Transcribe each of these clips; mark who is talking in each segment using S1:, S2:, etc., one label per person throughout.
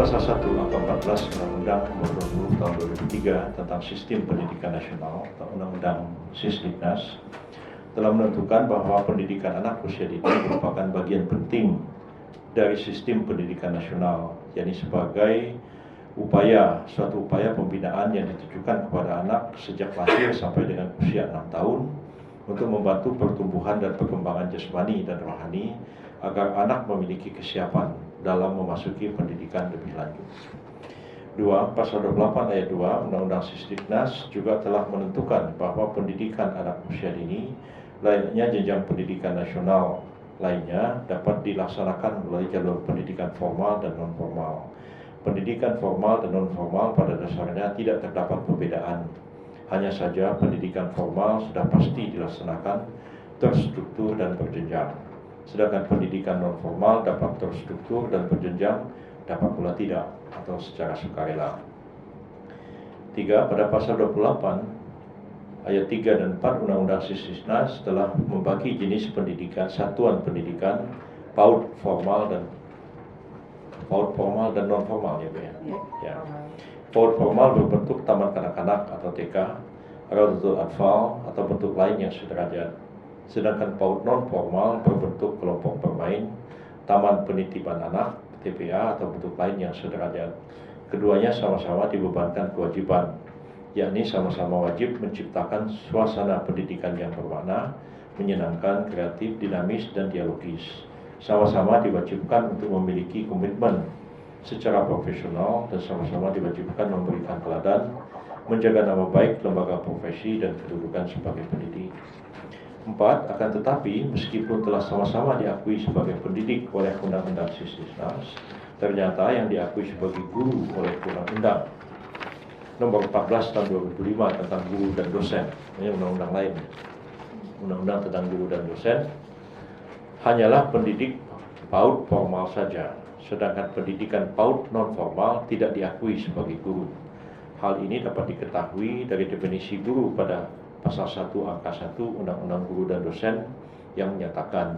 S1: Pasal 1 Angka 14 Undang-Undang Nomor 20 Tahun 2003 tentang Sistem Pendidikan Nasional atau Undang-Undang Sisdiknas telah menentukan bahwa pendidikan anak usia dini merupakan bagian penting dari sistem pendidikan nasional, yakni sebagai suatu upaya pembinaan yang ditujukan kepada anak sejak lahir sampai dengan usia 6 tahun untuk membantu pertumbuhan dan perkembangan jasmani dan rohani agar anak memiliki kesiapan dalam memasuki pendidikan lebih lanjut. 2. Pasal 28 ayat 2 Undang-Undang Sisdiknas juga telah menentukan bahwa pendidikan anak usia dini layaknya jenjang pendidikan nasional lainnya dapat dilaksanakan melalui jalur pendidikan formal dan non-formal. Pendidikan formal dan non-formal pada dasarnya tidak terdapat perbedaan. Hanya saja pendidikan formal sudah pasti dilaksanakan terstruktur dan berjenjang. Sedangkan pendidikan non-formal dapat terstruktur dan berjenjang, dapat pula tidak atau secara sukarela. 3. Pada pasal 28 ayat 3 dan 4 Undang-Undang Sisdiknas telah membagi jenis pendidikan, satuan pendidikan PAUD formal dan non-formal ya Bu ya. Ya. PAUD formal berbentuk taman kanak-kanak atau TK, Raudatul Atfal atau bentuk lain yang sederajat. Sedangkan PAUD non-formal berbentuk kelompok bermain, taman penitipan anak, TPA atau bentuk lain yang sederajat. Keduanya sama-sama dibebankan kewajiban, yakni sama-sama wajib menciptakan suasana pendidikan yang bermakna, menyenangkan, kreatif, dinamis, dan dialogis. Sama-sama diwajibkan untuk memiliki komitmen secara profesional dan sama-sama diwajibkan memberikan teladan, menjaga nama baik lembaga profesi dan kedudukan sebagai pendidik. 4. Akan tetapi, meskipun telah sama-sama diakui sebagai pendidik oleh Undang-Undang Sisdiknas, ternyata yang diakui sebagai guru oleh Undang-Undang Nomor 14 Tahun 2005 tentang guru dan dosen, ini undang-undang lain, undang-undang tentang guru dan dosen, hanyalah pendidik PAUD formal saja, sedangkan pendidikan PAUD non-formal tidak diakui sebagai guru. Hal ini dapat diketahui dari definisi guru pada Pasal 1 Angka 1 Undang-Undang Guru dan Dosen yang menyatakan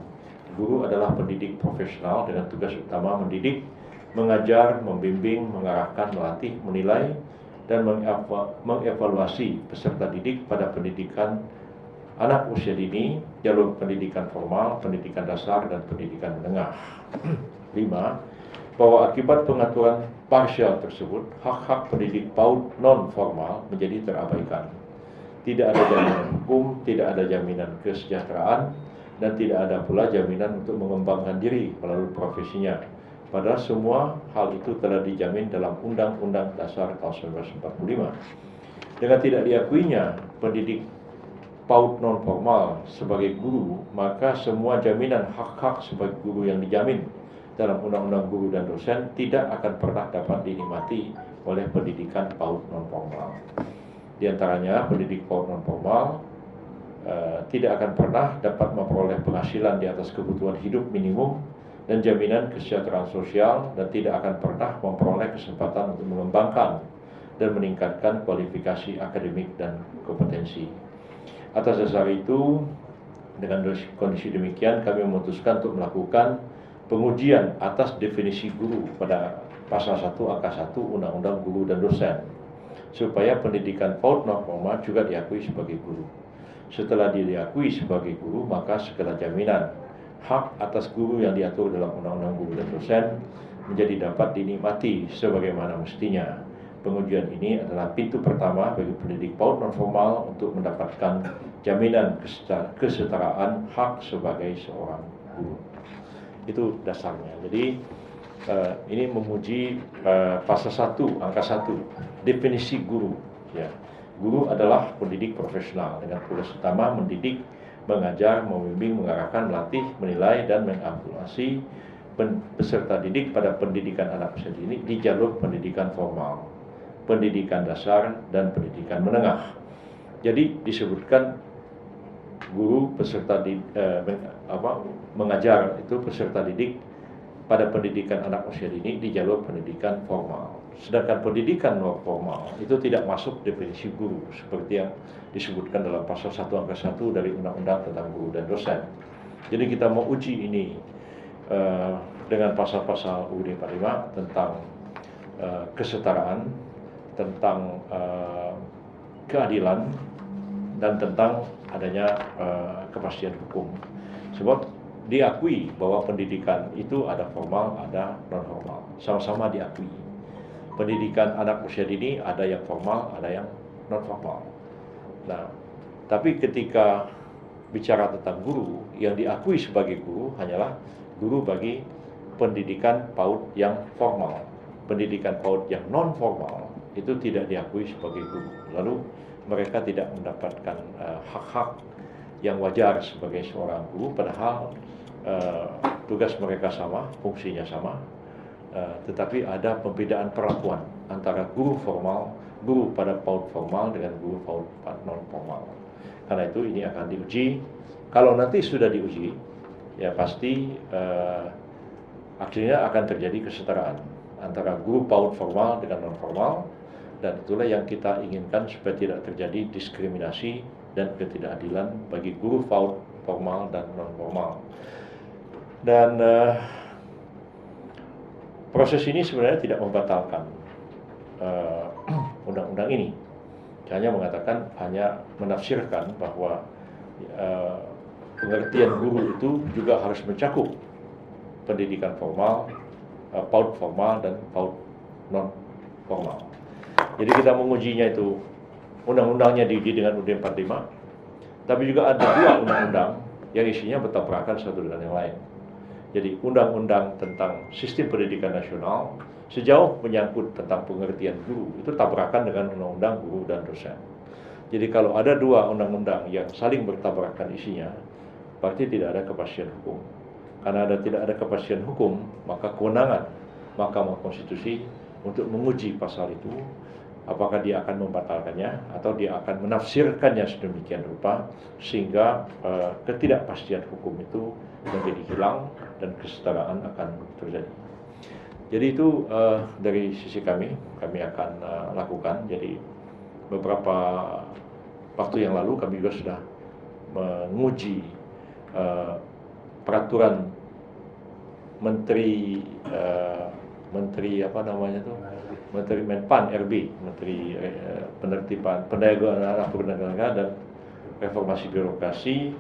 S1: guru adalah pendidik profesional dengan tugas utama mendidik, mengajar, membimbing, mengarahkan, melatih, menilai, dan mengevaluasi peserta didik pada pendidikan anak usia dini, jalur pendidikan formal, pendidikan dasar, dan pendidikan menengah. 5. Bahwa akibat pengaturan parsial tersebut, hak-hak pendidik PAUD non-formal menjadi terabaikan. Tidak ada jaminan hukum, tidak ada jaminan kesejahteraan, dan tidak ada pula jaminan untuk mengembangkan diri melalui profesinya. Padahal semua hal itu telah dijamin dalam Undang-Undang Dasar tahun 1945. Dengan tidak diakuinya pendidik PAUD non-formal sebagai guru, maka semua jaminan hak-hak sebagai guru yang dijamin dalam Undang-Undang Guru dan Dosen tidak akan pernah dapat dinikmati oleh pendidikan PAUD non-formal. Di antaranya pendidik PAUD non-formal tidak akan pernah dapat memperoleh penghasilan di atas kebutuhan hidup minimum dan jaminan kesejahteraan sosial, dan tidak akan pernah memperoleh kesempatan untuk mengembangkan dan meningkatkan kualifikasi akademik dan kompetensi. Atas dasar itu, dengan kondisi demikian kami memutuskan untuk melakukan pengujian atas definisi guru pada Pasal 1 Angka 1 Undang-Undang Guru dan Dosen, supaya pendidikan PAUD non-formal juga diakui sebagai guru. Setelah diakui sebagai guru, maka segala jaminan hak atas guru yang diatur dalam Undang-Undang Guru dan Dosen menjadi dapat dinikmati sebagaimana mestinya. Pengujian ini adalah pintu pertama bagi pendidik PAUD non-formal untuk mendapatkan jaminan kesetaraan hak sebagai seorang guru. Itu dasarnya. Jadi ini memuji Pasal 1 Angka 1 definisi guru. Ya, guru adalah pendidik profesional dengan tugas utama mendidik, mengajar, membimbing, mengarahkan, melatih, menilai, dan mengevaluasi peserta didik pada pendidikan anak usia dini di jalur pendidikan formal, pendidikan dasar, dan pendidikan menengah. Jadi disebutkan guru peserta mengajar itu peserta didik pada pendidikan anak usia dini di jalur pendidikan formal. Sedangkan pendidikan non formal itu tidak masuk definisi guru seperti yang disebutkan dalam Pasal 1 Angka 1 dari Undang-Undang tentang Guru dan Dosen. Jadi kita mau uji ini dengan pasal-pasal UUD 45 tentang kesetaraan, tentang keadilan, dan tentang adanya kepastian hukum. Sebab diakui bahwa pendidikan itu ada formal, ada non-formal. Sama-sama diakui. Pendidikan anak usia dini ada yang formal, ada yang non-formal. Nah, tapi ketika bicara tentang guru, yang diakui sebagai guru hanyalah guru bagi pendidikan PAUD yang formal. Pendidikan PAUD yang non-formal itu tidak diakui sebagai guru. Lalu mereka tidak mendapatkan hak-hak yang wajar sebagai seorang guru, padahal tugas mereka sama, fungsinya sama, tetapi ada pembedaan perlakuan antara guru formal, guru pada PAUD formal dengan guru PAUD non formal. Karena itu ini akan diuji. Kalau nanti sudah diuji, ya pasti akhirnya akan terjadi kesetaraan antara guru PAUD formal dengan non formal, dan itulah yang kita inginkan supaya tidak terjadi diskriminasi dan ketidakadilan bagi guru PAUD formal dan non formal. Dan proses ini sebenarnya tidak membatalkan undang-undang ini, hanya mengatakan, hanya menafsirkan bahwa pengertian guru itu juga harus mencakup pendidikan formal, PAUD formal dan PAUD non formal. Jadi kita mengujinya itu, undang-undangnya diuji dengan UUD 45, tapi juga ada dua undang-undang yang isinya bertabrakan satu dengan yang lain. Jadi undang-undang tentang sistem pendidikan nasional sejauh menyangkut tentang pengertian guru itu tabrakan dengan undang-undang guru dan dosen. Jadi kalau ada dua undang-undang yang saling bertabrakan isinya, berarti tidak ada kepastian hukum. Karena tidak ada kepastian hukum, maka kewenangan Mahkamah Konstitusi untuk menguji pasal itu, apakah dia akan membatalkannya atau dia akan menafsirkannya sedemikian rupa sehingga ketidakpastian hukum itu menjadi hilang dan kesetaraan akan terjadi. Jadi itu dari sisi kami akan lakukan. Jadi beberapa waktu yang lalu kami juga sudah menguji peraturan Menteri Menteri Menpan RB, Menteri Penertiban Perdagangan Perdagangan dan Reformasi Birokrasi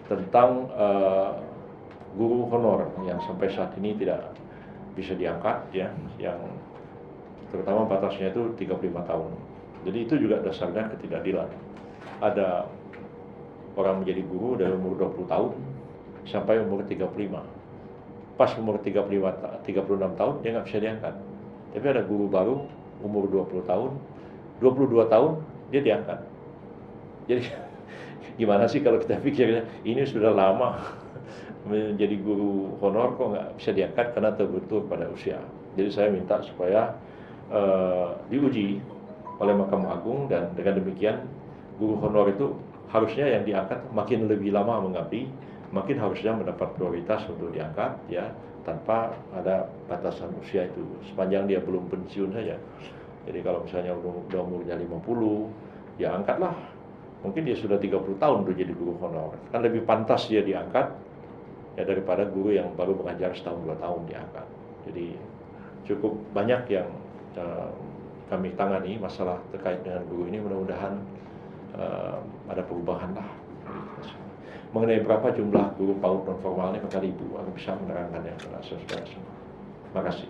S1: tentang guru honor yang sampai saat ini tidak bisa diangkat, ya, yang terutama batasnya itu 35 tahun. Jadi itu juga dasarnya ketidakadilan. Ada orang menjadi guru dari umur 20 tahun sampai umur 35. Pas umur 36 tahun dia nggak bisa diangkat. Tapi ada guru baru umur 20 tahun, 22 tahun dia diangkat. Jadi gimana sih kalau kita pikirnya ini sudah lama menjadi guru honor kok nggak bisa diangkat karena terbentur pada usia. Jadi saya minta supaya diuji oleh Mahkamah Agung, dan dengan demikian guru honor itu harusnya yang diangkat makin lebih lama mengabdi, makin harusnya mendapat prioritas untuk diangkat, ya, tanpa ada batasan usia itu, sepanjang dia belum pensiun saja. Jadi kalau misalnya udah umurnya 50, ya angkatlah. Mungkin dia sudah 30 tahun untuk jadi guru honor. Kan lebih pantas dia diangkat ya daripada guru yang baru mengajar setahun 2 tahun diangkat. Jadi cukup banyak yang kami tangani masalah terkait dengan guru ini. Mudah-mudahan ada perubahan lah. Mengenai berapa jumlah guru PAUD non formal ini, maka Ibu akan bisa menerangkannya kepada saudara semua. Terima kasih.